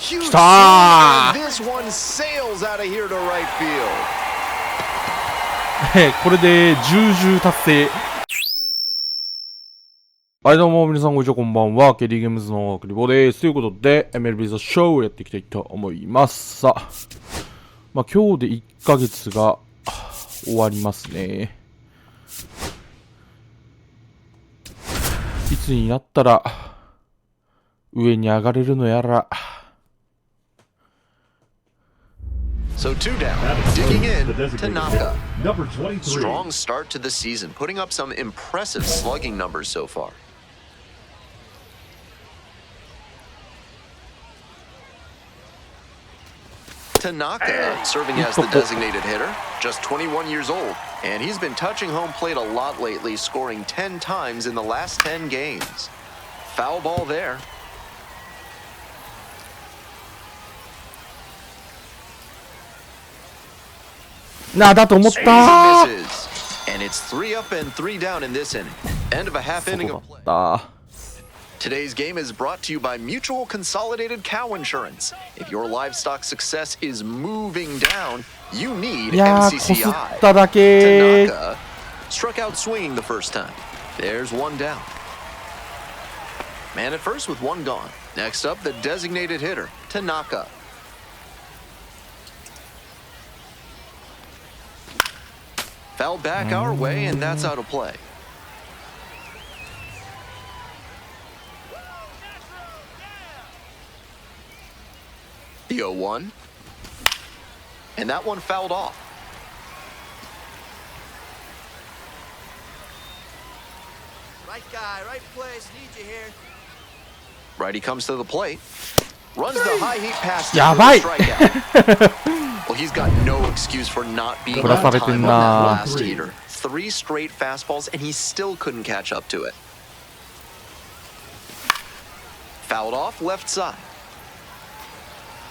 Huge 来た swing, and this one sails out of here to right field. これで10達成。はいどうも皆さんこんにちはこんばんは。ケリーゲームズのクリボーです。ということで MLB The Show をやっていきたいと思います。さあ、今日で1ヶ月が終わりますね。いつになったら上に上がれるのやら。So 2 down, digging in, Tanaka. Strong start to the season, putting up some impressive slugging numbers so far. Tanaka serving as the designated hitter, just 21 years old, and he's been touching home plate a lot lately, scoring 10 times in the last 10 games. Foul ball there. Nadaと思った And it's 3 up and 3 down in this inning. End of a half inning of play. Today's game is brought to you by Mutual Consolidated Cow Insurance. If your livestock success is moving down, you need いやー、 MCCI. こすっただけ。 Tanaka struck out swinging the first time. There's one down. Man at first with one gone. Next up, the designated hitter, Tanaka. Fouled back our way, and that's out of play. The 0-1. And that one fouled off. Right guy, right place, need you here. Righty comes to the plate. Runs the high heat pass to the やばい strikeout. Well, he's got no excuse for not being on time on that last heater. 3 straight fastballs, and he still couldn't catch up to it. Fouled off left side.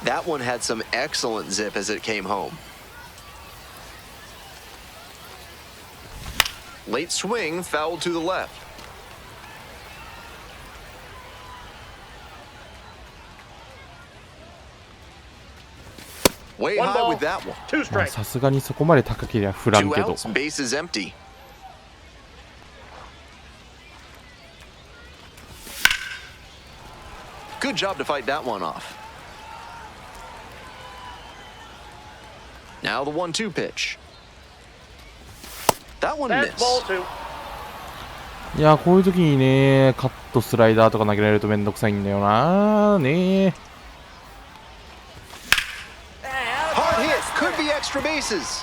That one had some excellent zip as it came home. Late swing, fouled to the left. Way One high ball, with that one. 2 まあ strikes. さすがにそこまで高けりゃ振らん 2 けど。 outs, bases empty. Good job to fight that one off. Now the 1-2 pitch. That one That's ball missed. 2. いやー、こういう時にね、カットスライダーとか投げられるとめんどくさいんだよなー。ねー。 Hard hit, could be extra bases.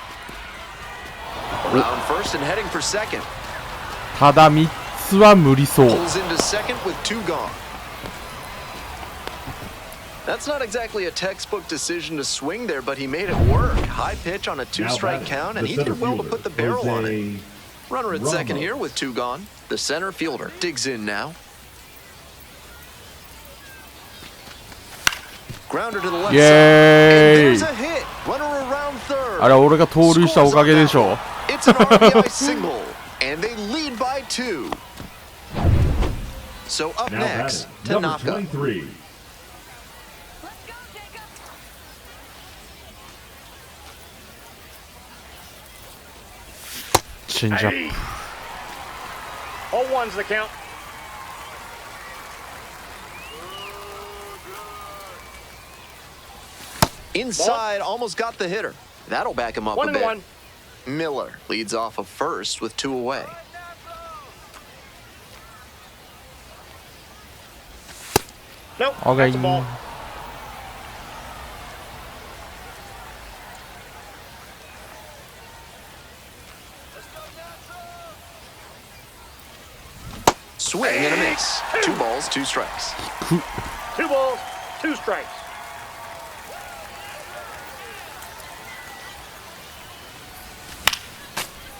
Around first and heading for second. ただ3つは無理そう。 Pulls into second with 2 gone. That's not exactly a textbook decision to swing there, but he made it work. High pitch on a 2-strike count, and he did well to put the barrel on it. Runner at second here with 2 gone. The center fielder digs in now. Grounder to the left イ side. エ And ー there's イ a hit. Runner around third. あれ俺が盗塁したおかげでしょ。 It's an RBI single, and they lead by 2. So up next, Tanaka. Change up. 0-1's the count. Inside, almost got the hitter. That'll back him up 1 a and bit. 1. Miller leads off of first with 2 away. Nope, Okay. that's a ball. Swing and a miss. 2 balls, 2 strikes. 2 balls, 2 strikes.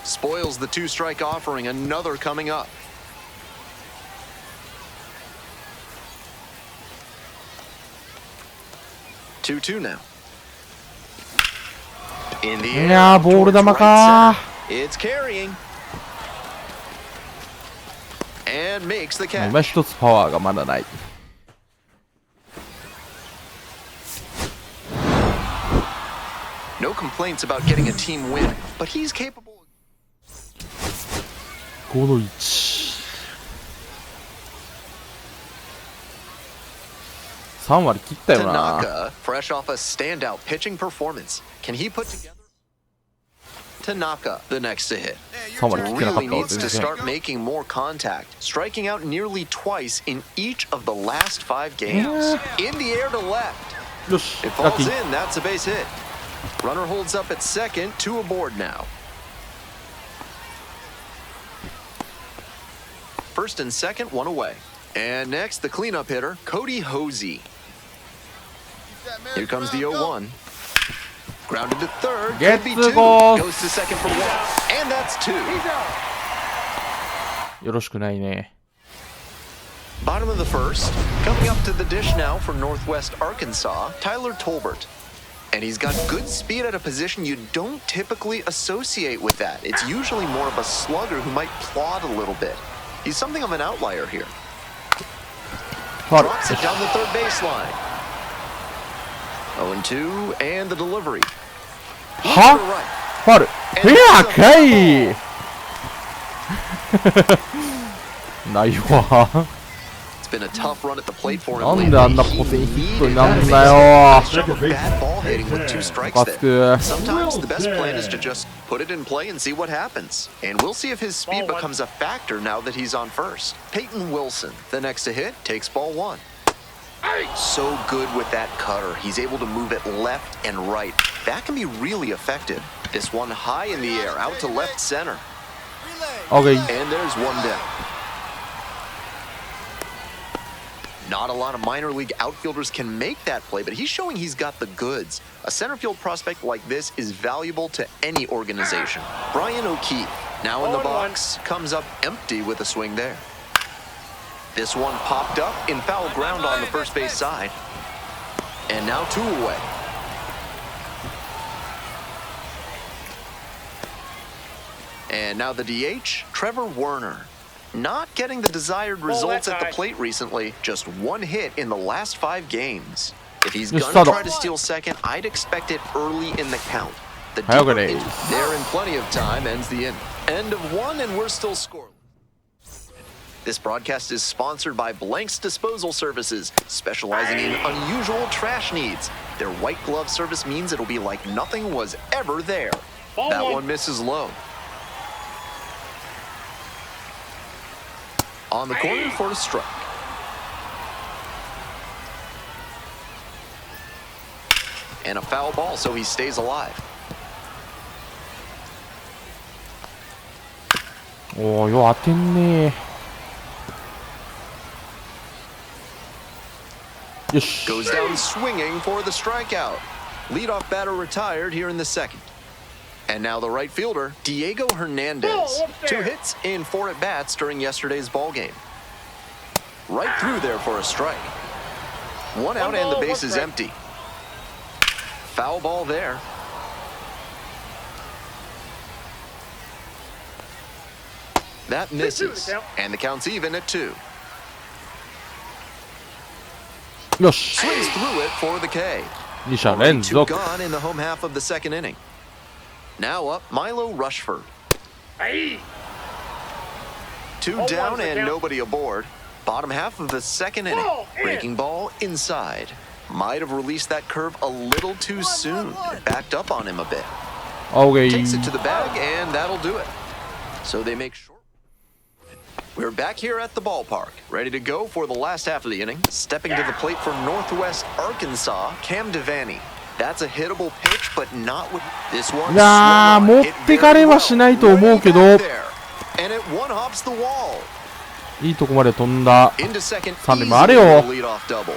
Spoils the 2-strike offering. Another coming up. Two now. In the い air. やー、ボール towards 球 right か center. It's carrying. And makes the ー。catch. 今一つパワーがまだない。complaints about getting a team win, but he's capable. 5の1。3割切ったよな。 Tanaka, fresh off a standout pitching performance. Can he put together? Tanaka, the next to hit. 3割切ってなか Really ったわ needs 全 to 然。 start making more contact, striking out nearly twice in each of the last 5 games. In the air to left. よし、 It ラッ falls キー。 in, that's a base hit. Runner holds up at second, 2 aboard now. First and second, 1 away. And next, the cleanup hitter, Cody Hosey. Here comes the 0-1. Grounded to third. Get could be the 2. ball. Goes to second for 1. And that's 2. よろしくないね。 Bottom of the first. Coming up to the dish now for Northwest Arkansas, Tyler Tolbert. And he's got good speed at a position you don't typically associate with that. It's usually more of a slugger who might plod a little bit. He's something of an outlier here. ファウル。 Drops it down the third baseline. 0-2, and the delivery. は To the right. ファウル。フェアかいないわ。 It's been a tough run at the plate for him なんであんな lately. ポテン He ヒットに needed なん that だ base よ。 hit. Bad ball hitting with 2 strikes ムカつ there. く。 Sometimes the best plan is to just put it in play and see what happens. And we'll see if his speed becomes a factor now that he's on first. Peyton Wilson, the next to hit, takes ball 1. So good with that cutter. He's able to move it left and right. That can be really effective. This one high in the air, out to left center. OK。 And there's 1 down. Not a lot of minor league outfielders can make that play, but he's showing he's got the goods. A center field prospect like this is valuable to any organization. Brian O'Keefe, now in the box, comes up empty with a swing there. This one popped up in foul ground on the first base side. And now 2 away. And now the DH, Trevor Werner. Not getting the desired results at the plate recently. Just 1 hit in the last 5 games. If he's Just gonna start try off. to steal second, I'd expect it early in the count. The How deeper good it- is. there in plenty of time ends the inning. End of 1, and we're still scoreless. This broadcast is sponsored by Blanks Disposal Services, specializing in unusual trash needs. Their white glove service means it'll be like nothing was ever there. That one misses low. On the corner for a strike. And a foul ball, so he stays alive. おー、よう当てんねー。よし。 Goes down swinging for the strikeout. Leadoff batter retired here in the second. And now the right fielder, Diego Hernandez. 2 hits in 4 at-bats during yesterday's ball game. Right through there for a strike. 1 out and the base is empty. Foul ball there. That misses. And the count's even at 2. よし。 Swings through it for the K. 2者連 Two 続。 gone in the home half of the second inning. Now up, Milo Rushford. 2 down and nobody aboard. Bottom half of the second inning. Breaking ball inside. Might have released that curve a little too soon. It backed up on him a bit. OK。 Takes it to the bag, and that'll do it. So they make short. We're back here at the ballpark, ready to go for the last half of the inning. Stepping to the plate for Northwest Arkansas, Cam Devaney. That's a hittable pitch, but not with this one. いやー、持ってかれはしないと思うけど、 And it one hops the wall. いいとこまで飛んだ。 Into second, 三塁 easily 回れよ。 with a leadoff double.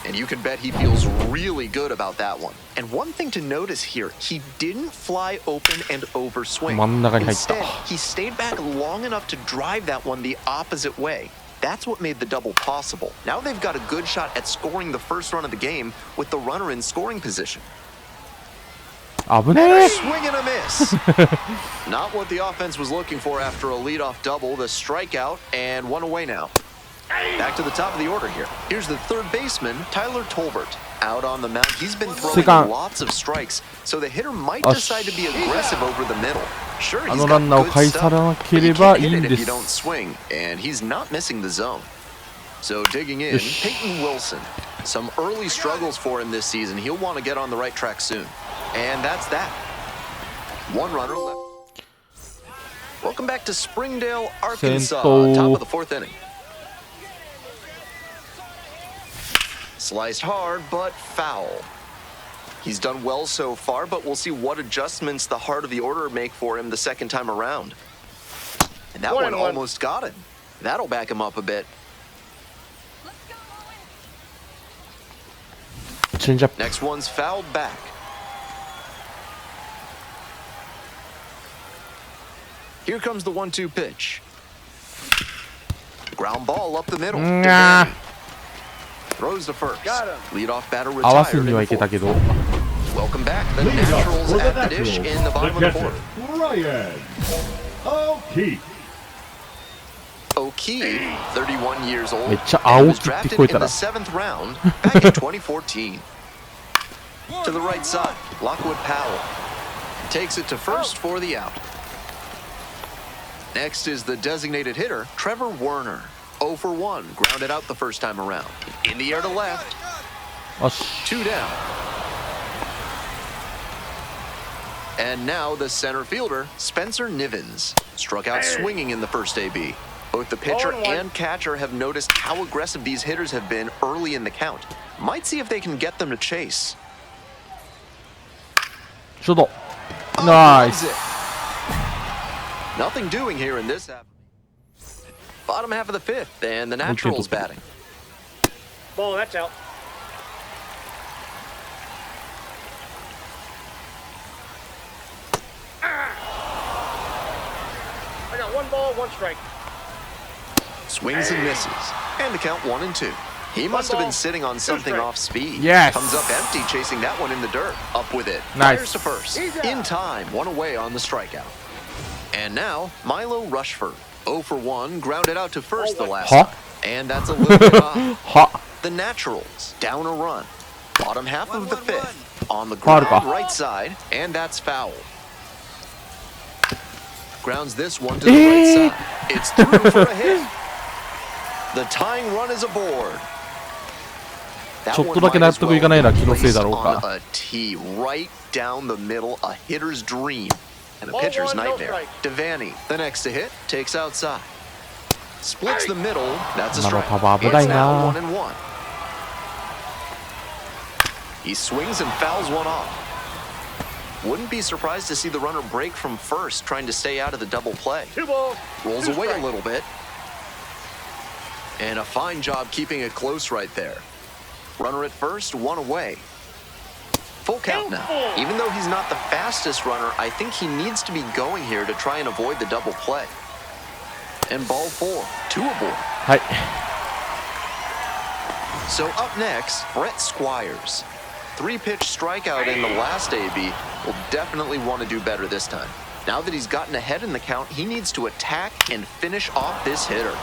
And you can bet he feels really good about that one. And one thing to notice here, he didn't fly open and overswing. 真ん中に入った。 Instead, he stayed back long enough to drive that one the opposite way. That's what made the double possible. Now they've got a good shot at scoring the first run of the game with the runner in scoring position. 危ねえ。 Swing and a miss. Not what the offense was looking for after a leadoff double, the strikeout, and 1 away now. Back to the top of the order here. Here's the third baseman, Tyler Tolbert. Out on the mound, he's been throwing Second. lots of strikes, so the hitter might Ah, decide to be aggressive over the middle. Sure, あ he's のラ got ンナーを good 返さ stuff, な but け you れば can't いい hit ん it で if you don't す。 swing, and he's not missing the zone. So digging in, Ish. Peyton Wilson. Some early struggles for him this season. He'll want to get on the right track soon. And that's that. One runner left. Welcome back to Springdale, Arkansas, Sento. top of the fourth inning. Sliced hard, but foul. He's done well so far, but we'll see what adjustments the heart of the order make for him the second time around. And that one almost got him. That'll back him up a bit. チェンジアップ。 Next one's fouled back. Here comes the 1-2 pitch. Ground ball up the middle. あ Throws to first. Got him. Leadoff batter 合わせ retired に in はい the けた fourth. けど。 Welcome back. The Naturals at the dish in the bottom of the fourth. Ryan O'Keefe. O'Keefe, 31 years old, めっちゃ and 青 was 木って drafted 聞こえ in た the ら。 7th round back in 2014. To the right side, Lockwood Powell takes it to first for the out. Next is the designated hitter, Trevor Werner. 0 for 1, grounded out the first time around. In the air to left, よし。 2 down. And now the center fielder, Spencer Nivens, struck out swinging in the first AB. Both the pitcher and catcher have noticed how aggressive these hitters have been early in the count. Might see if they can get them to chase. ショート。 Oh, ナイ loves ス。 it. Nothing doing here in this half. Bottom half of the fifth, and the Naturals batting. Ball, that's out. I got 1 ball, 1 strike. Swings and misses, and the count 1-2. He must have been sitting on something off speed. Yes. Comes up empty, chasing that one in the dirt. Up with it. Nice. Fires to first. In time, 1 away on the strikeout. And now, Milo Rushford. 0 for 1, grounded out to first the last Huh? time. And that's a little bit off. は。 The Naturals, down a run. Bottom half of the 1-1-1. fifth. On the Foul ground, ka. right side, and that's foul. Grounds this one to the right side. It's through for a hit. The tying run is aboard. That ちょっ one とだけ might 納 as 得 well いかないな、 be 気のせい placed だろう on か。 a tee right down the middle, a hitter's dream, and a Ball pitcher's one, no nightmare. strike. Devaney, the next to hit, takes outside. Splits the middle, that's a 今の strike. パワー危ない It's now な。 1-1. He swings and fouls one off. Wouldn't be surprised to see the runner break from first, trying to stay out of the double play. 2 balls. Rolls 2 away a strikes. little bit. And a fine job keeping it close right there. Runner at first, 1 away. Full count now. Even though he's not the fastest runner, I think he needs to be going here to try and avoid the double play. And ball 4, 2 aboard. はい。 So up next, Brett Squires. 3-pitch strikeout in the last AB. Will definitely want to do better this time. Now that he's gotten ahead in the count, he needs to attack and finish off this hitter.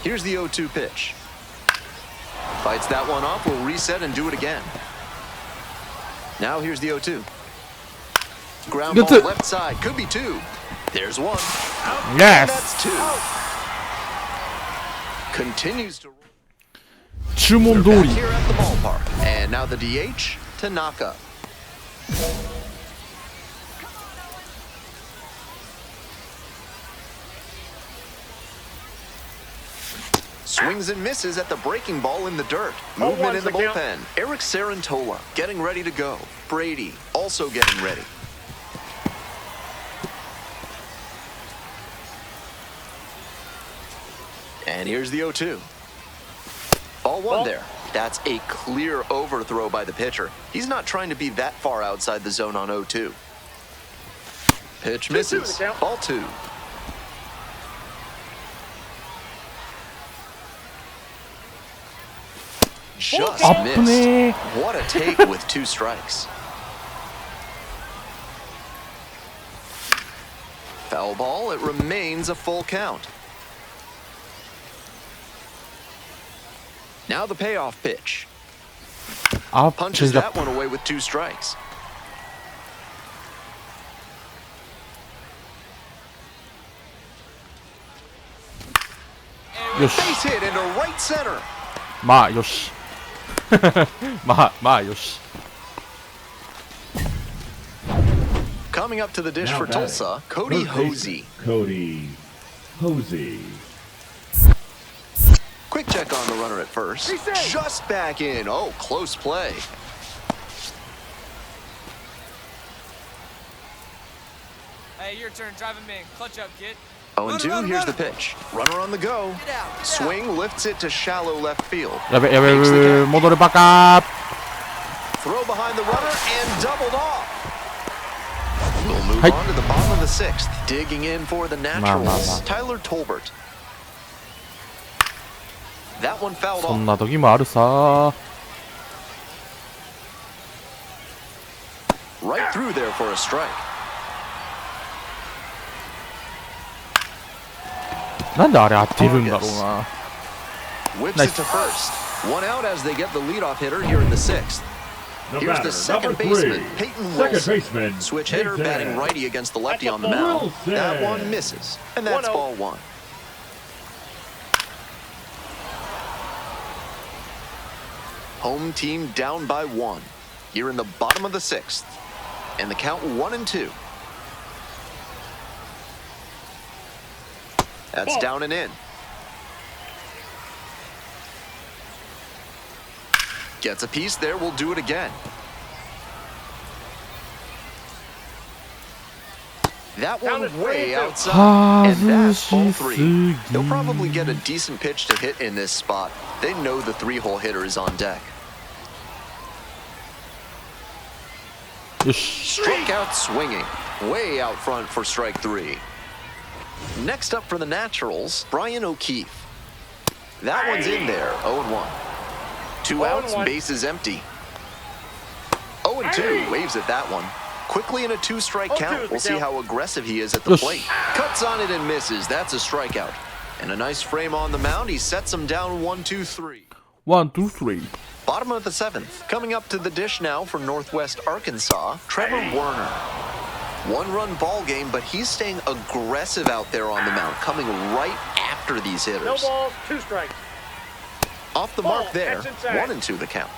Here's the 0-2 pitch. Fights that one off, will reset and do it again. Now here's the 0-2. Ground That's ball it. left side, could be 2. There's 1. And イエス。 that's 2. Continues to 注文 They're 通 back り。 here at the ballpark. And now the DH, Tanaka. Swings and misses at the breaking ball in the dirt. Movement in the one's the count. bullpen. Eric Sarantola getting ready to go. Brady also getting ready. And here's the 0-2. Ball 1 there. That's a clear overthrow by the pitcher. He's not trying to be that far outside the zone on 0-2. Pitch 2-2 misses. the count. Ball 2. Just アップ missed. ね What a take with 2 strikes. Foul ball, it remains a full count. Now the payoff pitch. あ、チェ Punches ンジアッ that one away with 2 strikes. プ。よし。 Base hit into right center. まあよし。まあよし。 Coming up to the dish Now for batting, Tulsa, Cody Hosey. Cody Hosey. Quick check on the runner at first. Just back in. Oh, close play. Hey, your turn. Drive him in. Clutch up, kid. 0-2, here's the pitch. Runner on the go. Get out. Get out. Swing lifts it to shallow left field. やべやべやべ、戻るバカ。 Throw behind the runner and doubled off. We'll move はい。 on to the bottom of the 6th. Digging in for the まあまあまあ。 Naturals, Tyler Tolbert. That one fouled そん off. な時もあるさ。 Right through there for a strike. なんであれ当てるんだろうな。 Whips Nice. it to first. One out as they get the leadoff hitter here in the 6th. The Here's batter, the second number baseman, 3. Peyton Second Wilson. baseman, Switch hitter Peyton. batting righty against the lefty That's on the a mound. Wilson. That one misses. And that's 1-0. ball 1. Home team down by 1. Here in the bottom of the 6th. And the count 1-2. That's Ball. down and in. Gets a piece there, we'll do it again. That one Counted way 3-2. outside, and that's ball 外 3. しす They'll ぎ。 probably get a decent pitch to hit in this spot. They know the 3-hole hitter is on deck. よし。 Struck out swinging, way out front for strike 3. Next up for the Naturals, Brian O'Keefe. That one's in there, 0-1. 2 outs, 0-1. bases empty. 0-2, waves at that one. Quickly in a 2-strike 0-2 count. is We'll the see count. how aggressive he is at the Yes. plate. Cuts on it and misses. That's a strikeout. And a nice frame on the mound. He sets him down 1-2-3. 1, 2, 3。 Bottom of the 7th. Coming up to the dish now for Northwest Arkansas, Trevor Werner. 1-run ball game, but he's staying aggressive out there on the mound, coming right after these No hitters. balls, 2 strikes. Off the Ball, mark there, that's inside. 1-2 the count.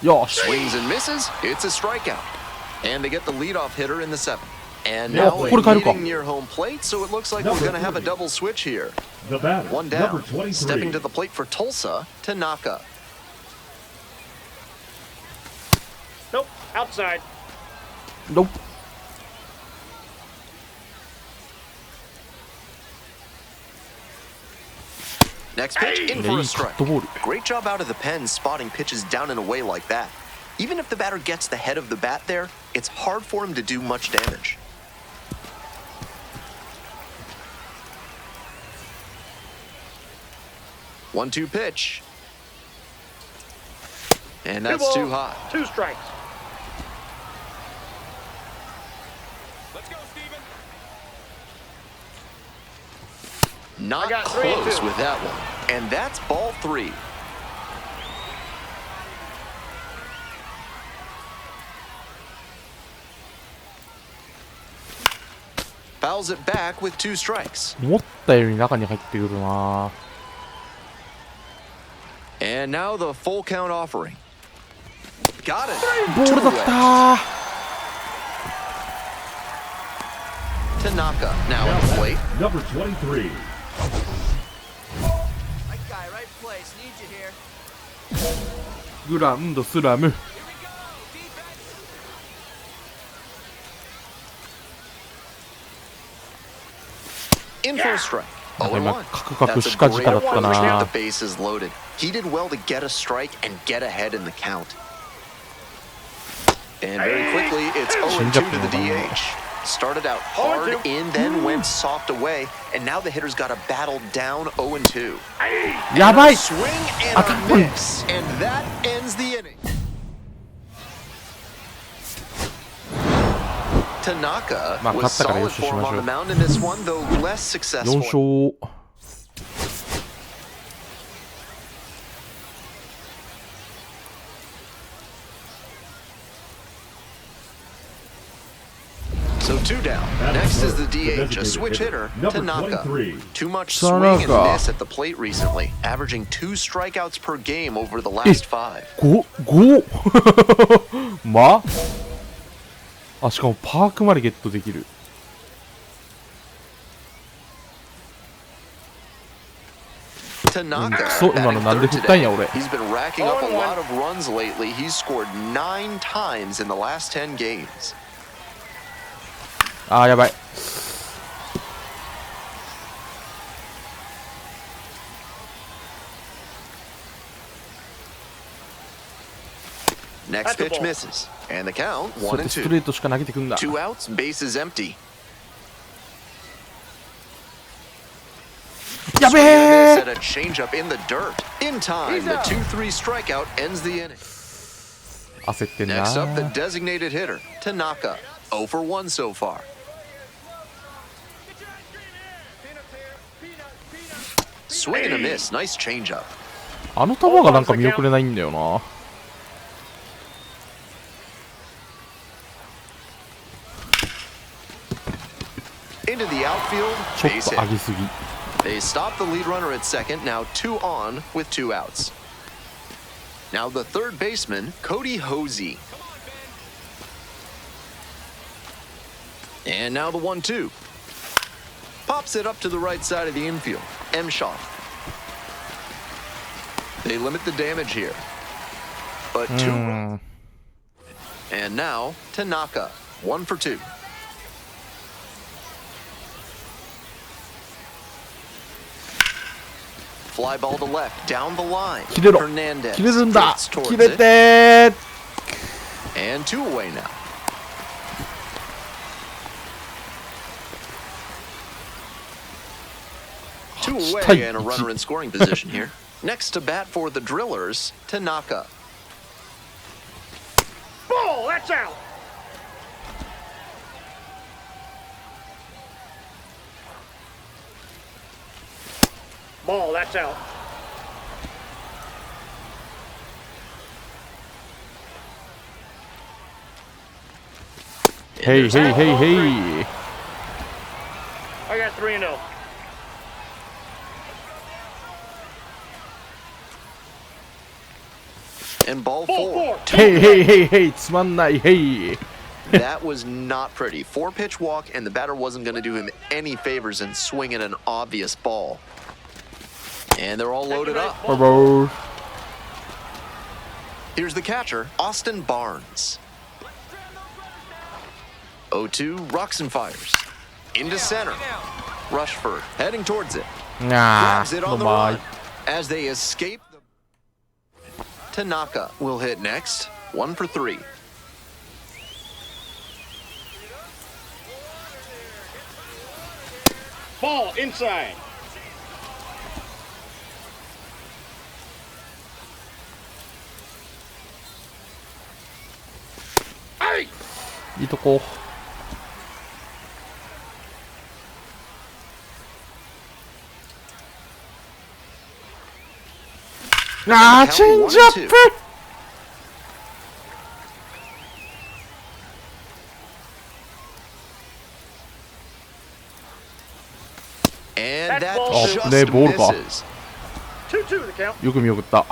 よし。 Swings and misses, it's a strikeout. And they get the leadoff hitter in the 7th. And Yeah, nowこれ変えるか。 hitting near home plate, so it looks like we're going to have a double switch here. The batter, One number down. 23. Stepping to the plate for Tulsa, Tanaka. Nope, outside. Nope. Next pitch, in for a いいカッ strike. トボール。 Great job out of the pen spotting pitches down and away like that. Even if the batter gets the head of the bat there, it's hard for him to do much damage. One-two pitch. And 2 that's balls, too hot. 2 strikes. Not I got 3 and close 2. with that one. And that's ball 3. Fouls it back with 2 strikes. 思ったより中に入ってくるな。 And now the full count offering. Got it. ボールだったー。 Tanaka now at the plate. Number 23. Right guy, right place. Need you here. グランドスラム。 In for a strike. なんか 0-1. 今カクカク That's し a か great じかだった approach with な the。bases loaded. He did well to get a strike and get ahead in the count. And very quickly, it's 0-2 to the DH. Started out hard 0-2. in, then went soft away, and now the hitter's got to battle down 0-2. やばい。 Swing and Ah, a come on. miss, and that ends the inning. Tanaka まあ was 勝ったからよ solid しし for him ましょ on う the mound in this one, though less 4 successful. 勝。2 down. That Next is is the the DH, a switch hitter, number Tanaka. 23. Too much swing and Tanaka. miss at the plate recently, averaging 2 strikeouts per game over the last 5. 5まあ、しかもパークまでゲットできる。Tanaka クソ、今のなんで振ったんや俺。 He's been racking up a lot of runs lately. He's scored 9 times in the last 10 games. あーやばい。Next pitch misses, and the count そう 1 and やってス 2. トレートしか投げてくんだ。 2 outs, bases empty. やべ Swing and a miss え at a changeup in the dirt. In time, the 2-3 strikeout ends the inning. 焦ってんな。 Next up, the designated hitter, Tanaka. 0 for 1 so far. Swing and a miss, nice changeup. あの球がなんか見送れないんだよな。 Into the outfield, ちょっ base と hit. 上げすぎ。 They stop the lead runner at second, now 2 on with 2 outs. Now the third baseman, Cody Hosey. And now the 1-2. Pops it up to the right side of the infield. Emshaw. They limit the damage here. But 2 runs. And now Tanaka, 1 for 2. Fly ball to left, down the line. 切れろ。 Hernandez 切れるんだ。 drifts towards 切れ it, て and 2 away now. Two away and a runner in scoring position here. Next to bat for the Drillers, Tanaka. Ball, that's out. Ball, that's out.ヘイヘイヘイヘイ。 I got 3 and 0. And ball Ball 4. ヘイヘイヘイヘイ。つまんないヘイ。 That was not pretty. 4-pitch walk, and the batter wasn't going to do him any favors in swinging an obvious ball. And they're all loaded up. バイバー。 Here's the catcher, Austin Barnes. 0-2, rocks and fires. Into center. Rushford heading towards it. あ Grabs it ー、 on the バ run イ。 as they escape. Tanaka will hit next. 1 for 3. Ball inside. Hey! いいとこ。あー、チェンジアップ。 And that Oh, just 내 볼 봐. misses. 2-2 the count. よく見送った。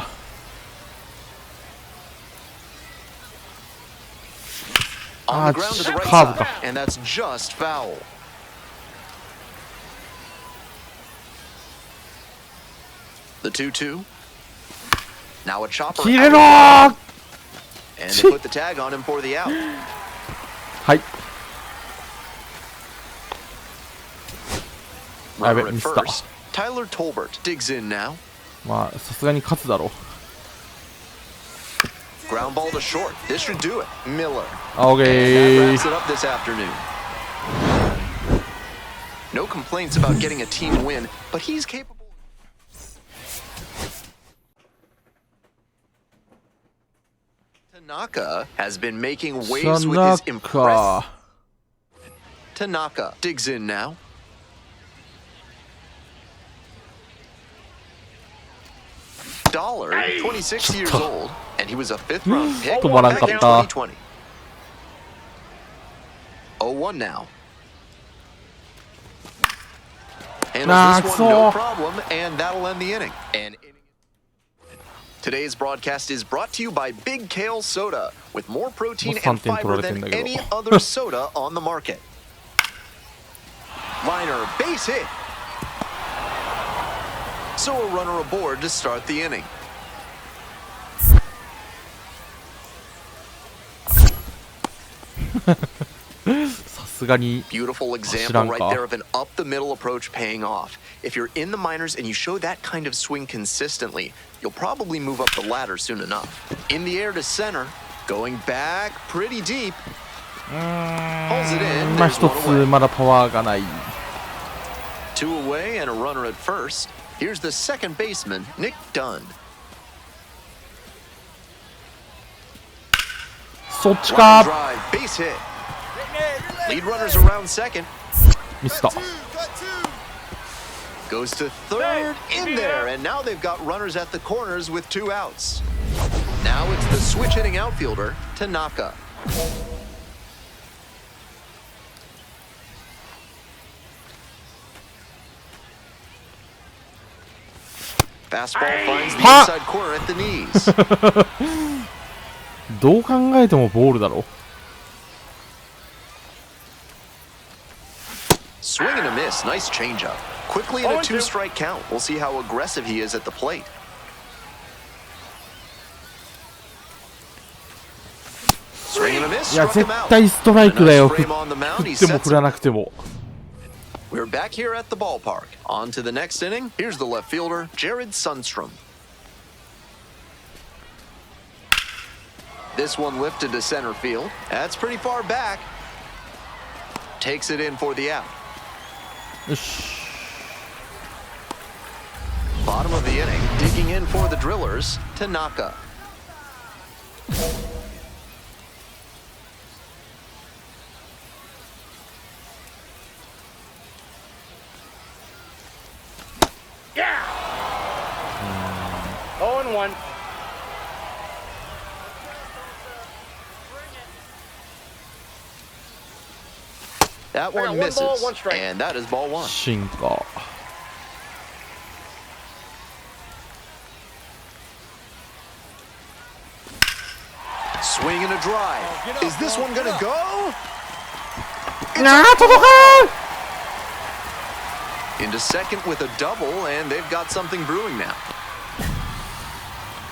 On the ground to the right curve side, and that's just foul. The 2-2. Now a chopper 切れろ out, ー。 and they put the tag on him for the out. はい。 Runner bet at missed first. Tyler Tolbert digs in now. まあ、さすがに勝つだろう。 Ground ball to short. This should do it. Miller. あ、オッケ That ー wraps。it up this afternoon. No complaints about getting a team win, but he's capable. Tanaka has been making waves with his impressive. か。 Tanaka digs in now. Dollar, 26 years old, and he was a 5th-round pick 止まらんかっ back in た。 2020. 0-1 now. Handles this one, no so- problem, and that'll end the inning. Today's broadcast is brought to you by Big Kale Soda, with more protein Mo and 3点 fiber 取られてん than だけど。 any other soda on the market. Liner, base hit. So a runner aboard to start the inning. Beautiful example right there of an up-the-middle approach paying off. If you're in the minors and you show that kind of swing consistently, you'll probably move up the ladder soon enough. In the air to center, going back pretty deep. Pulls it in. 今 There's 一 one つ away. まだパワーがない。 Two away and a runner at first. Here's the second baseman, Nick Dunn. そっち Line か。 drive, base hit. Lead runners around second. ミスった。 Goes to third, in there, and now they've got runners at the corners with 2 outs. Now it's the switch hitting outfielder, Tanaka. Fastball finds the Ha! inside corner at the knees. どう考えてもボールだろ。 Swing and a miss, nice changeup. Quickly in a 2-strike count. We'll see how aggressive he is at the plate. Swing and a miss, いや struck 絶 him out. 対ストライクだよ。 A 振 nice frame on the mound. っ He ても sets 振らなくても。 We're back here at the ballpark. On to the next inning. Here's the left fielder, Jared Sundstrom. This one lifted to center field. That's pretty far back. Takes it in for the out. よし。 Bottom of the inning, digging in for the Drillers, Tanaka. Yeah! 0-1. That I got one one misses, ball, one strike. and that is ball 1. シンか。 Swing and a drive. Is this one gonna go? あー届かん。 Into second with a double, and they've got something brewing now.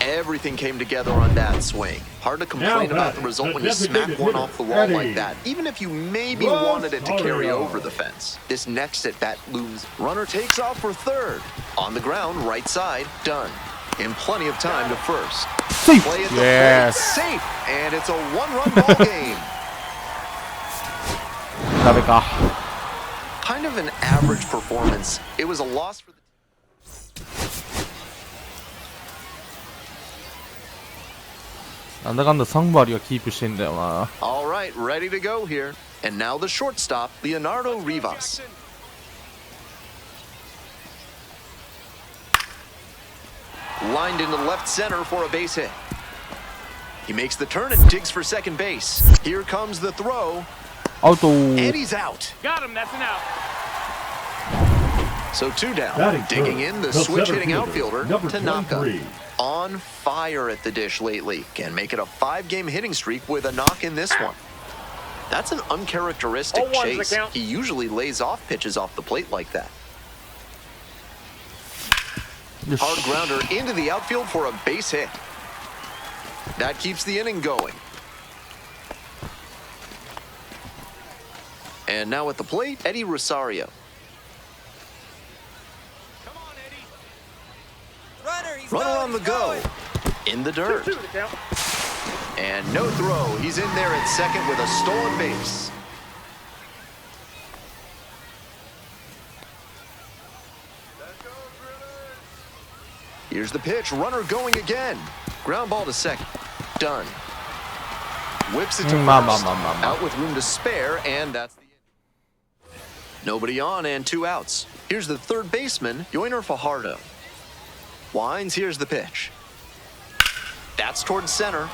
Everything came together on that swing. Hard to complain about the result when you smack one off the wall like that, even if you maybe wanted it to carry over the fence. This next at bat looms. Runner takes off for third. On the ground, right side, done. In plenty of time to first. Safe. Play at the Yes. plate, safe, and it's a 1-run ball game. ダメか。 Kind of an average performance. It was a loss for the なんだかんだ3割はキープしてんだよな。 All right, ready to go here. And now the shortstop, Leonardo Rivas. Lined into left center for a base hit. He makes the turn and digs for second base. Here comes the throw, アウト。 and he's out. Got him, that's an out. So 2 down. Batting Digging third, in the the switch center hitting fielder, outfielder, number Tanaka. 23. On fire at the dish lately. Can make it a 5-game hitting streak with a knock in this one. That's an uncharacteristic 0-1's the chase. count. He usually lays off pitches off the plate like that. よし。 Hard grounder into the outfield for a base hit. That keeps the inning going. And now at the plate, Eddie Rosario. Runner, he's Runner going, on the he's go. going. In the dirt. 2-2 the count. And no throw. He's in there at second with a stolen base. Here's the pitch. Runner going again. Ground ball to second. Done. Whips it to Ma, first. ma, ma, ma, ma. Out with room to spare, and that's the end. Nobody on and 2 outs. Here's the third baseman, Yoiner Fajardo. Winds, here's the pitch. That's towards center.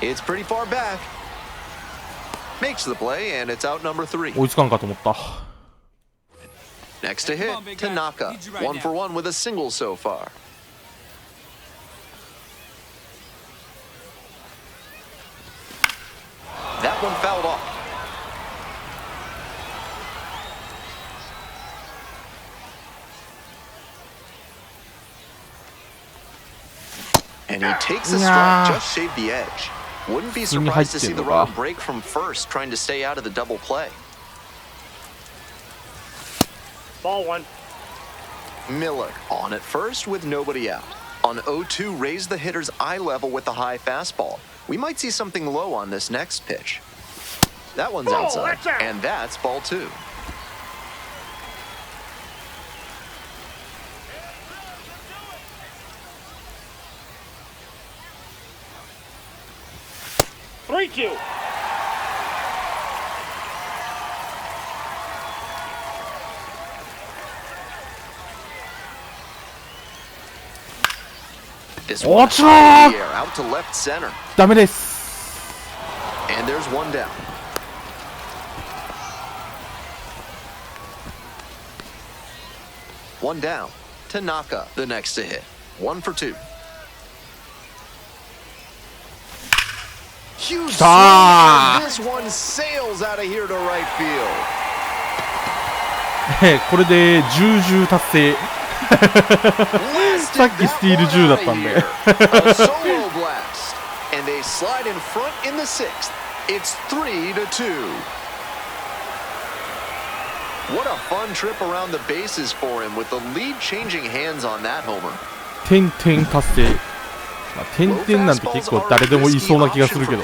It's pretty far back. Makes the play, and it's out number 3. 追いつかんかと思った。Next to Hey, come hit, on, big guy. Tanaka. Need you right 1 now. for 1 with a single so far. That one fouled off. And he takes a strike, just shaved the edge. Wouldn't be surprised to see the runner break from first, trying to stay out of the double play. Ball one. Miller on at first with nobody out. On 0-2, raise the hitter's eye level with the high fastball. We might see something low on this next pitch. That one's outside, that's out. and that's ball 2. Three Q. This one Watch high in out! the air, out to left center. ダメです。 And there's one down. One down. Tanaka, the next to hit. 1 for 2. Huge swing, and this one sails out of here to right field. これで10達成。さっきスティール10だったんで。 A solo blast. And they slide in front in the 6th. It's 3-2. What a fun trip around the bases for him with the lead changing hands on that homer. 点々達成。まあ、点々なんて結構誰でも言いそうな気がするけど。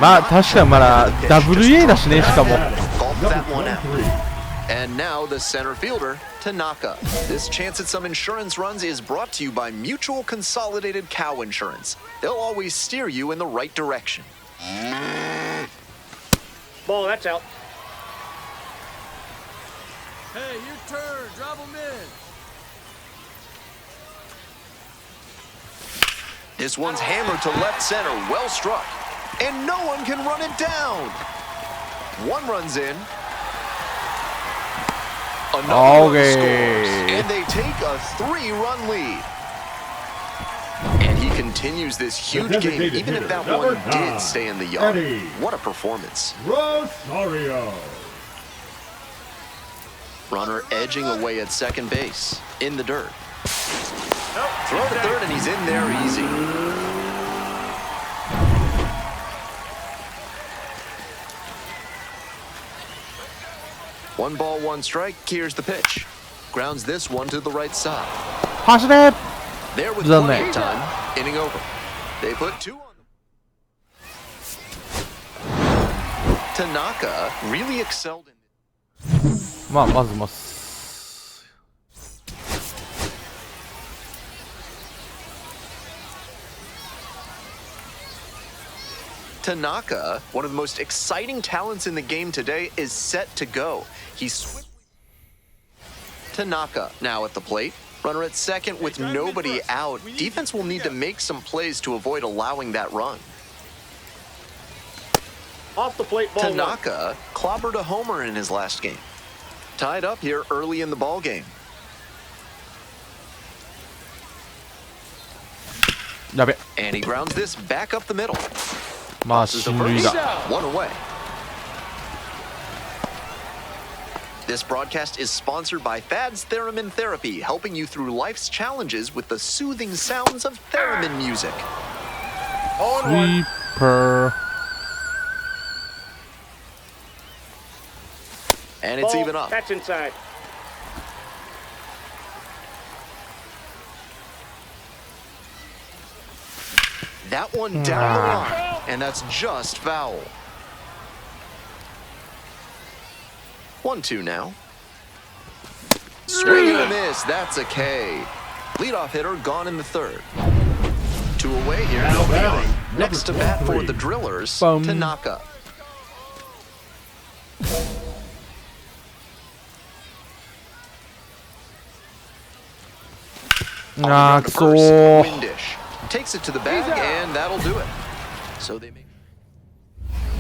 まあ確かにまだ WA だしね、しかも。And now the center fielder, Tanaka. This chance at some insurance runs is brought to you by Mutual Consolidated Cow Insurance. They'll always steer you in the right direction. Ball, that's out. Hey, your turn. Drop him in. This one's hammered to left center, well struck. And no one can run it down. One runs in. Another one scores. And they take a 3-run lead. And he continues this huge game, even if that one did stay in the yard. What a performance. Rosario. Runner edging away at second base, in the dirt. Throw to third, and he's in there easy. One ball, one strike. Here's the pitch. Grounds this one to the right side. 走れ There with Done plenty that. of time. Inning over. They put 2 on the... Tanaka really excelled in... まあまずTanaka, one of the most exciting talents in the game today, is set to go. He's swiftly... Tanaka now at the plate. Runner at second with nobody out. Defense will need to make some plays to avoid allowing that run. Off the plate, ball one. Tanaka clobbered a homer in his last game. Tied up here early in the ball game. やべ。 And he grounds this back up the middle. まあ Tosses to 進塁 first. だ。 One away. This broadcast is sponsored by Thad's Theremin Therapy, helping you through life's challenges with the soothing sounds of theremin music. スイーパ And it's Ball, even up. that's inside. That one down the line, and that's just foul. 1-2 now. Swing and a miss, that's a K. Leadoff hitter gone in the third. 2 away here, nobody on. Next to bat for the Drillers, Bum. Tanaka. On the あ run ー to くそ first, ー。 Windish takes it to the bag, and that'll do it. So they make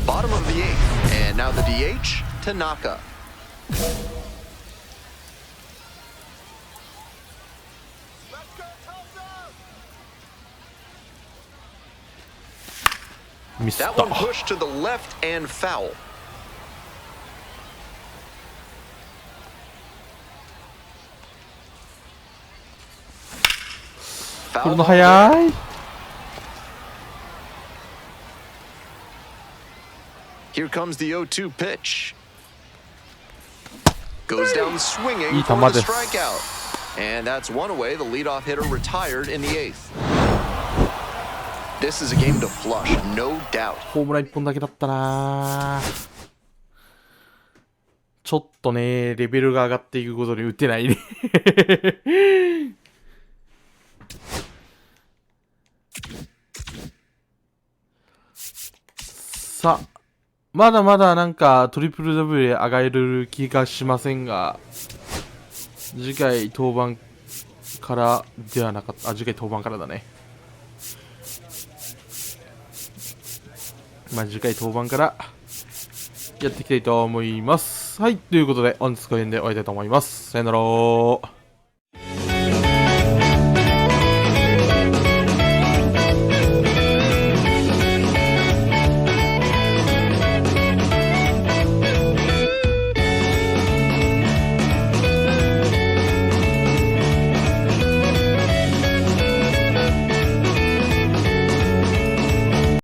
bottom of the 8th, and now the DH, Tanaka. That one pushed to the left and foul. Foul ball there. Here comes the 0-2 pitch. Goes down swinging for the strikeout. And that's one away. The leadoff hitter retired in the 8th. This is a game to flush, no doubt. ホームラン1本だけだったな。ちょっとね、レベルが上がっていくことに打てないね。さあ、まだまだなんかトリプルダブルで上がれる気がしませんが、次回登板からではなかった。次回登板からだね。まあ、次回登板からやっていきたいと思います。はい、ということで本日この辺で終わりたいと思います。さよなら。